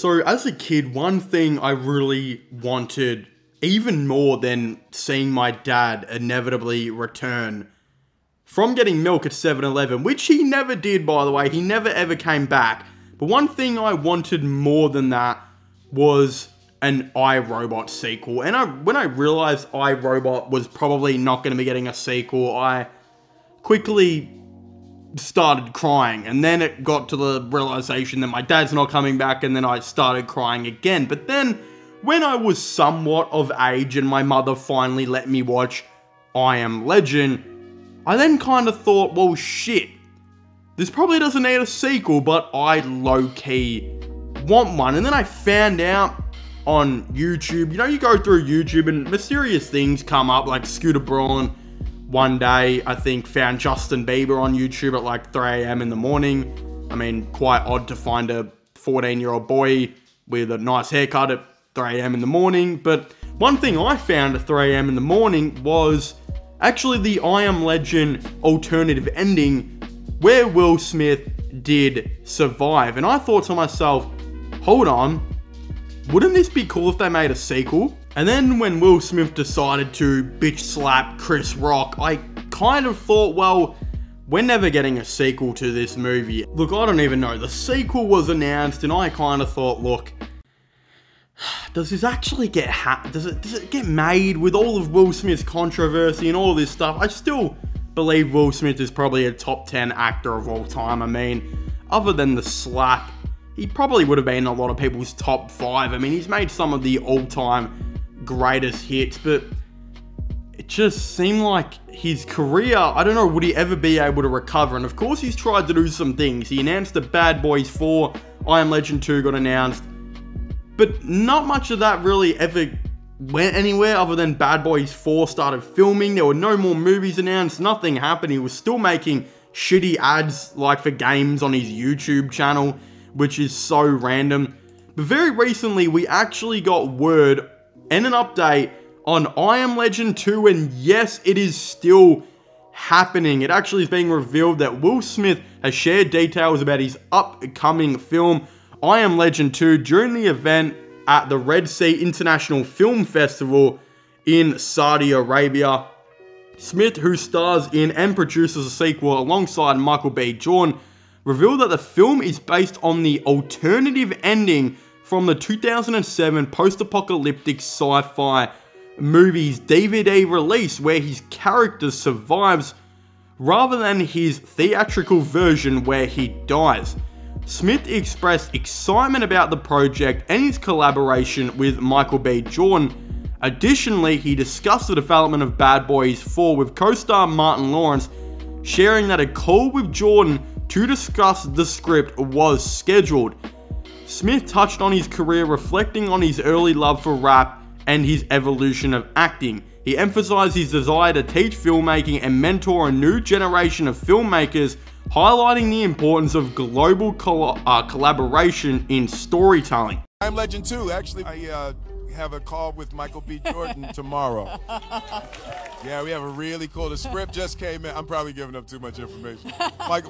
So as a kid, one thing I really wanted, even more than seeing my dad inevitably return from getting milk at 7-Eleven, which he never did, by the way, he never ever came back. But one thing I wanted more than that was an iRobot sequel. And when I realized iRobot was probably not going to be getting a sequel, I quickly started crying, and then it got to the realization that my dad's not coming back, and then I started crying again. But then, when I was somewhat of age and my mother finally let me watch I Am Legend, I then kind of thought, well shit, this probably doesn't need a sequel, but I low-key want one. And then I found out on YouTube, you know, you go through YouTube and mysterious things come up, like Scooter Braun one day, I think, found Justin Bieber on YouTube at like 3 a.m. in the morning. I mean, quite odd to find a 14-year-old boy with a nice haircut at 3 a.m. in the morning. But one thing I found at 3 a.m. in the morning was actually the I Am Legend alternative ending where Will Smith did survive. And I thought to myself, hold on, wouldn't this be cool if they made a sequel? And then when Will Smith decided to bitch slap Chris Rock, I kind of thought, well, we're never getting a sequel to this movie. Look, I don't even know. The sequel was announced and I kind of thought, look, does this actually get does it get made with all of Will Smith's controversy and all this stuff? I still believe Will Smith is probably a top 10 actor of all time. I mean, other than the slap, he probably would have been in a lot of people's top 5. I mean, he's made some of the all-time greatest hits, but it just seemed like his career, I don't know, would he ever be able to recover? And of course he's tried to do some things. He announced that Bad Boys 4, I Am Legend 2 got announced, but not much of that really ever went anywhere other than Bad Boys 4 started filming. There were no more movies announced, nothing happened. He was still making shitty ads like for games on his YouTube channel, which is so random. But very recently we actually got word and an update on I Am Legend 2, and yes, it is still happening. It actually is being revealed that Will Smith has shared details about his upcoming film, I Am Legend 2, during the event at the Red Sea International Film Festival in Saudi Arabia. Smith, who stars in and produces a sequel alongside Michael B. Jordan, revealed that the film is based on the alternative ending from the 2007 post-apocalyptic sci-fi movie's DVD release, where his character survives rather than his theatrical version where he dies. Smith expressed excitement about the project and his collaboration with Michael B. Jordan. Additionally, he discussed the development of Bad Boys 4 with co-star Martin Lawrence, sharing that a call with Jordan to discuss the script was scheduled. Smith touched on his career, reflecting on his early love for rap and his evolution of acting. He emphasized his desire to teach filmmaking and mentor a new generation of filmmakers, highlighting the importance of global collaboration in storytelling. I Am Legend 2, actually, I have a call with Michael B. Jordan tomorrow. Yeah, we have a really cool, the script just came in. I'm probably giving up too much information.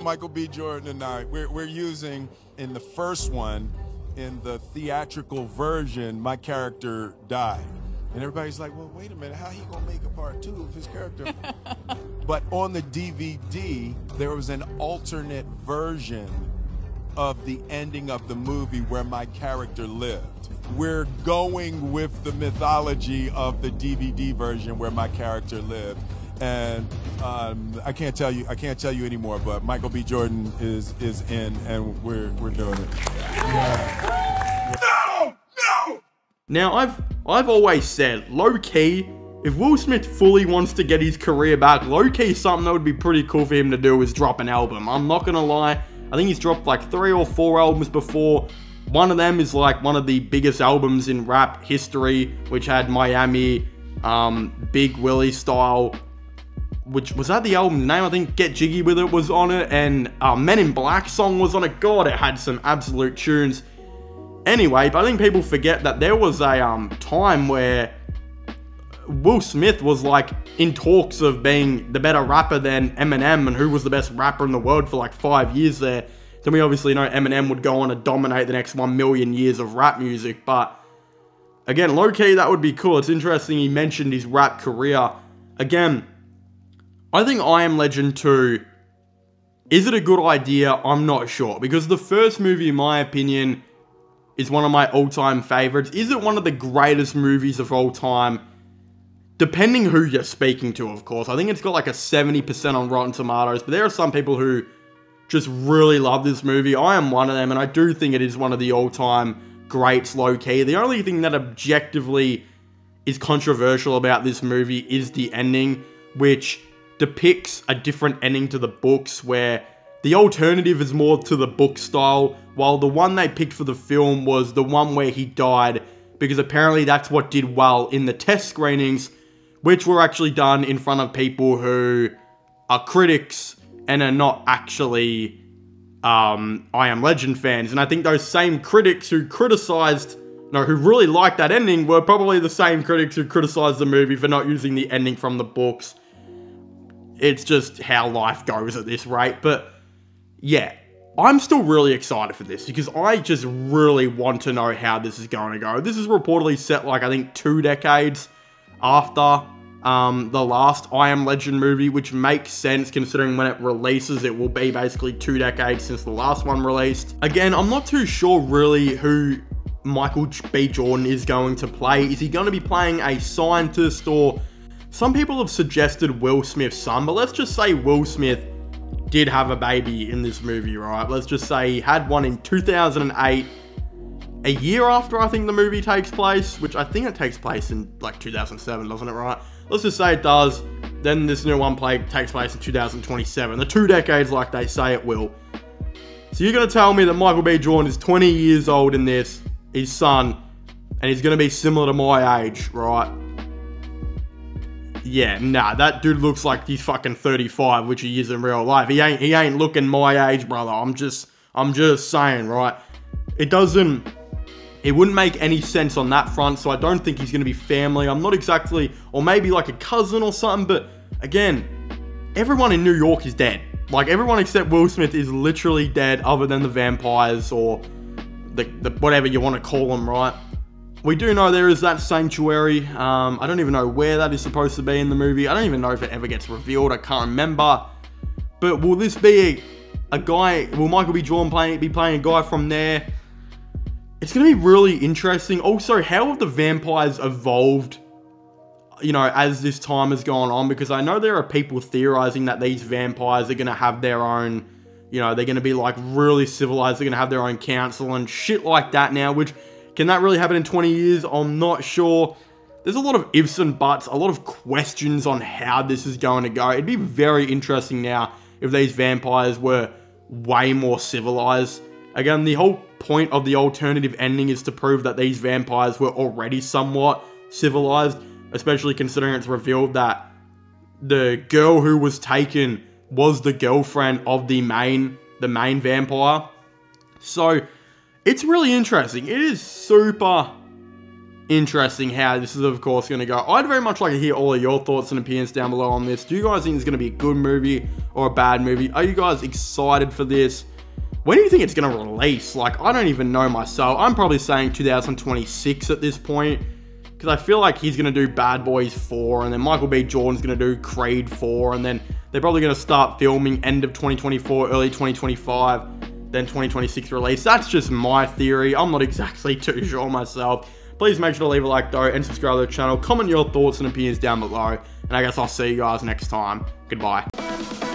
Michael B. Jordan and I, we're using, in the first one, in the theatrical version, my character died. And everybody's like, well, wait a minute, how he gonna make a part 2 of his character? But on the DVD, there was an alternate version of the ending of the movie where my character lived. We're going with the mythology of the DVD version where my character lived. And I can't tell you anymore, but Michael B. Jordan is in, and we're doing it. Yeah. No! Now, I've always said, low-key, if Will Smith fully wants to get his career back, low-key something that would be pretty cool for him to do is drop an album. I'm not gonna lie, I think he's dropped like 3 or 4 albums before. One of them is like one of the biggest albums in rap history, which had Miami, Big Willie Style, which was that the album's name? I think Get Jiggy With It was on it, and Men in Black song was on it. God, it had some absolute tunes. Anyway, but I think people forget that there was a time where Will Smith was like in talks of being the better rapper than Eminem, and who was the best rapper in the world for like 5 years there. then we obviously know Eminem would go on to dominate the next 1 million years of rap music. But again, low-key, that would be cool. It's interesting he mentioned his rap career. Again, I think I Am Legend 2, is it a good idea? I'm not sure. Because the first movie, in my opinion, is one of my all-time favorites. Is it one of the greatest movies of all time? Depending who you're speaking to, of course. I think it's got like a 70% on Rotten Tomatoes, but there are some people who just really love this movie. I am one of them, and I do think it is one of the all-time greats, low-key. The only thing that objectively is controversial about this movie is the ending, which depicts a different ending to the books, where the alternative is more to the book style, while the one they picked for the film was the one where he died, because apparently that's what did well in the test screenings, which were actually done in front of people who are critics and are not actually I Am Legend fans. And I think those same critics who who really liked that ending were probably the same critics who criticized the movie for not using the ending from the books. It's just how life goes at this rate. But yeah, I'm still really excited for this because I just really want to know how this is going to go. This is reportedly set like, I think, 2 decades after the last I Am Legend movie, which makes sense considering when it releases, it will be basically 2 decades since the last one released. Again, I'm not too sure really who Michael B. Jordan is going to play. Is he going to be playing a scientist, or some people have suggested Will Smith's son, but let's just say Will Smith did have a baby in this movie, right? Let's just say he had one in 2008, a year after I think the movie takes place, which I think it takes place in like 2007, doesn't it, right? Let's just say it does. Then this new one takes place in 2027. The 2 decades like they say it will. So you're going to tell me that Michael B. Jordan is 20 years old in this, his son, and he's going to be similar to my age, right? Yeah, nah, that dude looks like he's fucking 35, which he is in real life. He ain't looking my age, brother. I'm just saying, right? It wouldn't make any sense on that front, so I don't think he's going to be family. I'm not exactly, or maybe like a cousin or something, but again, everyone in New York is dead. Like, everyone except Will Smith is literally dead, other than the vampires or the whatever you want to call them, right? We do know there is that sanctuary. I don't even know where that is supposed to be in the movie. I don't even know if it ever gets revealed. I can't remember. But will this be a guy, will Michael B. Jordan be playing a guy from there? It's going to be really interesting. Also, how have the vampires evolved, as this time has gone on? Because I know there are people theorizing that these vampires are going to have their own, they're going to be like really civilized. They're going to have their own council and shit like that now, which, can that really happen in 20 years? I'm not sure. There's a lot of ifs and buts, a lot of questions on how this is going to go. It'd be very interesting now if these vampires were way more civilized. Again, the whole point of the alternative ending is to prove that these vampires were already somewhat civilized, especially considering it's revealed that the girl who was taken was the girlfriend of the main vampire. So it's really interesting. It is super interesting how this is, of course, going to go. I'd very much like to hear all of your thoughts and opinions down below on this. Do you guys think it's going to be a good movie or a bad movie? Are you guys excited for this? When do you think it's going to release? Like, I don't even know myself. I'm probably saying 2026 at this point, because I feel like he's going to do Bad Boys 4, and then Michael B. Jordan's going to do Creed 4, and then they're probably going to start filming end of 2024, early 2025, then 2026 release. That's just my theory. I'm not exactly too sure myself. Please make sure to leave a like though, and subscribe to the channel. Comment your thoughts and opinions down below, and I guess I'll see you guys next time. Goodbye.